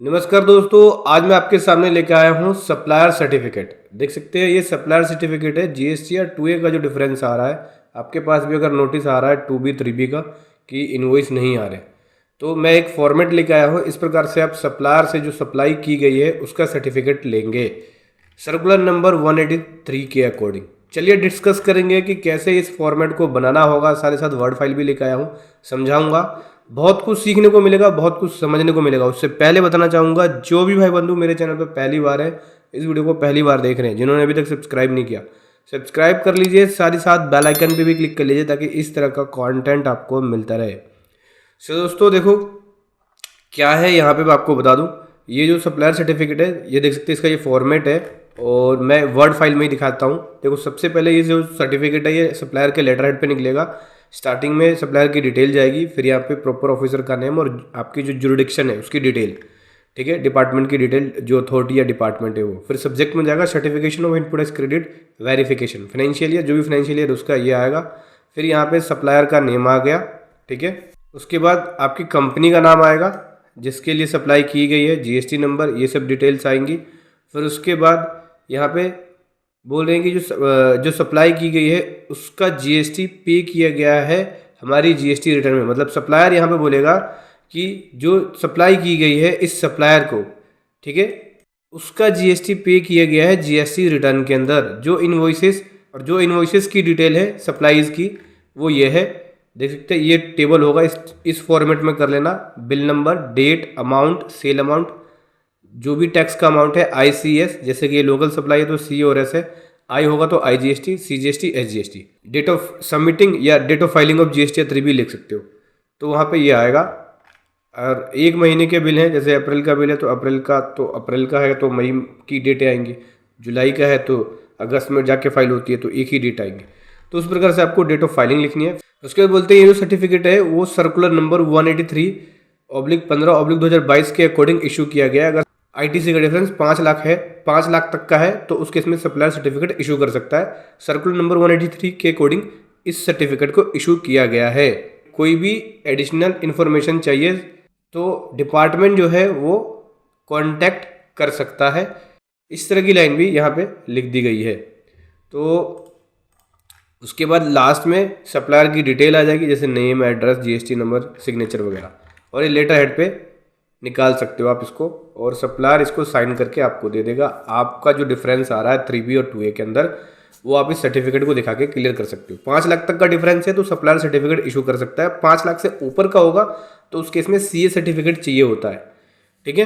नमस्कार दोस्तों, आज मैं आपके सामने लेकर आया हूँ सप्लायर सर्टिफिकेट। देख सकते हैं ये सप्लायर सर्टिफिकेट है। जीएसटी या 2A का जो डिफरेंस आ रहा है, आपके पास भी अगर नोटिस आ रहा है 2B 3B का कि इनवॉइस नहीं आ रहे, तो मैं एक फॉर्मेट लेकर आया हूँ। इस प्रकार से आप सप्लायर से जो सप्लाई की गई है उसका सर्टिफिकेट लेंगे सर्कुलर नंबर 183 के अकॉर्डिंग। चलिए डिस्कस करेंगे कि कैसे इस फॉर्मेट को बनाना होगा। साथ ही साथ वर्ड फाइल भी लेकर आया हूँ, समझाऊंगा। बहुत कुछ सीखने को मिलेगा, बहुत कुछ समझने को मिलेगा। उससे पहले बताना चाहूँगा, जो भी भाई बंधु मेरे चैनल पर पहली बार है, इस वीडियो को पहली बार देख रहे हैं, जिन्होंने अभी तक सब्सक्राइब नहीं किया, सब्सक्राइब कर लीजिए। साथ ही साथ बेल आइकन पे भी क्लिक कर लीजिए ताकि इस तरह का कंटेंट आपको मिलता रहे। सो दोस्तों देखो क्या है, यहाँ पे मैं आपको बता दूँ, ये जो सप्लायर सर्टिफिकेट है, ये देख सकते हैं, इसका ये फॉर्मेट है और मैं वर्ड फाइल में ही दिखाता हूँ। देखो सबसे पहले ये जो सर्टिफिकेट है ये सप्लायर के लेटर हेड पे निकलेगा। स्टार्टिंग में सप्लायर की डिटेल जाएगी, फिर यहाँ पे प्रॉपर ऑफिसर का नेम और आपकी जो जुरिडिक्शन है उसकी डिटेल, ठीक है, डिपार्टमेंट की डिटेल, जो अथॉरिटी या डिपार्टमेंट है वो। फिर सब्जेक्ट में जाएगा certification of input as credit verification, financial year, जो भी फाइनेंशियल ईयर उसका ये आएगा। फिर यहाँ पे सप्लायर का नेम आ गया, ठीक है। उसके बाद आपकी कंपनी का नाम आएगा जिसके लिए सप्लाई की गई है, जीएसटी नंबर, ये सब डिटेल्स आएंगी। फिर उसके बाद यहाँ पे बोल रहे हैं कि जो सप्लाई की गई है उसका जीएसटी पे किया गया है हमारी जीएसटी रिटर्न में। मतलब सप्लायर यहाँ पे बोलेगा कि जो सप्लाई की गई है इस सप्लायर को, ठीक है, उसका जीएसटी पे किया गया है जीएसटी रिटर्न के अंदर। जो इन्वॉइसेस की डिटेल है सप्लाईज की वो ये है, देख सकते हैं। ये टेबल होगा, इस फॉर्मेट में कर लेना। Bill number, date, amount, sale amount, जो भी टैक्स का अमाउंट है, आईसीएस, जैसे कि ये लोकल सप्लाई है तो सी और एस है, आई होगा तो IGST, CGST, SGST. Date of submitting या date of filing of GST या 3B लिख सकते हो, तो वहाँ पे ये आएगा। और एक महीने के बिल हैं, जैसे अप्रैल का बिल है तो अप्रैल का है तो मई की डेटें आएंगी, जुलाई का है तो अगस्त में जाके फाइल होती है तो एक ही डेट आएंगे। तो उस प्रकार से आपको डेट ऑफ फाइलिंग लिखनी है। उसके बाद बोलते हैं ये जो सर्टिफिकेट है वो सर्कुलर नंबर 183/15/2022 के अकॉर्डिंग इशू किया गया है। अगर आईटीसी का डिफरेंस 5 लाख है, 5 लाख तक का है, तो उस केस में सप्लायर सर्टिफिकेट इशू कर सकता है। सर्कुलर नंबर 183 के अकॉर्डिंग इस सर्टिफिकेट को इशू किया गया है। कोई भी एडिशनल इन्फॉर्मेशन चाहिए तो डिपार्टमेंट जो है वो कांटेक्ट कर सकता है। इस तरह की लाइन भी यहाँ पे लिख दी गई है। तो उसके बाद लास्ट में सप्लायर की डिटेल आ जाएगी, जैसे name, address, GST number, signature वगैरह, और ये लेटर हेड पे निकाल सकते हो आप इसको, और सप्लायर इसको साइन करके आपको दे देगा। आपका जो डिफरेंस आ रहा है 3B और 2A के अंदर, वो आप इस सर्टिफिकेट को दिखा के क्लियर कर सकते हो। 5 लाख तक का डिफरेंस है तो सप्लायर सर्टिफिकेट इशू कर सकता है। 5 लाख से ऊपर का होगा तो उस केस में सीए सर्टिफिकेट चाहिए होता है, ठीक है।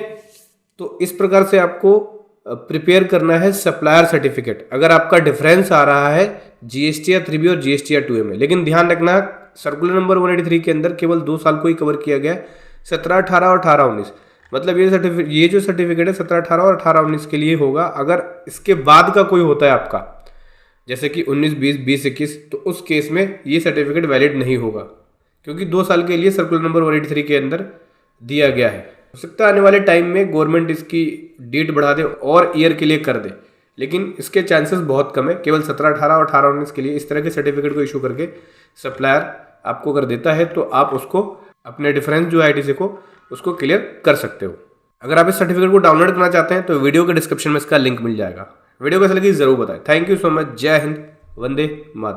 तो इस प्रकार से आपको प्रिपेयर करना है सप्लायर सर्टिफिकेट अगर आपका डिफरेंस आ रहा है जीएसटी या 3B और जीएसटी या 2A में। लेकिन ध्यान रखना, सर्कुलर नंबर 183 के अंदर केवल 2 साल को ही कवर किया गया है, 17, 18 और 18, 19। मतलब ये जो सर्टिफिकेट है 17, 18 और 18, 19 के लिए होगा। अगर इसके बाद का कोई होता है आपका, जैसे कि 19, 20, 20, 21, तो उस केस में ये सर्टिफिकेट वैलिड नहीं होगा, क्योंकि 2 साल के लिए सर्कुलर नंबर 183 के अंदर दिया गया है। हो सकता है आने वाले टाइम में गवर्नमेंट इसकी डेट बढ़ा दे और ईयर के लिए कर दे, लेकिन इसके चांसेस बहुत कम है। केवल 17, 18 और 18, 19 के लिए इस तरह के सर्टिफिकेट को इशू करके सप्लायर आपको कर देता है, तो आप उसको अपने डिफरेंस जो आईटीसी को उसको क्लियर कर सकते हो। अगर आप इस सर्टिफिकेट को डाउनलोड करना चाहते हैं तो वीडियो के डिस्क्रिप्शन में इसका लिंक मिल जाएगा। वीडियो कैसा लगी जरूर बताएं। Thank you so much. जय हिंद, वंदे मातरम।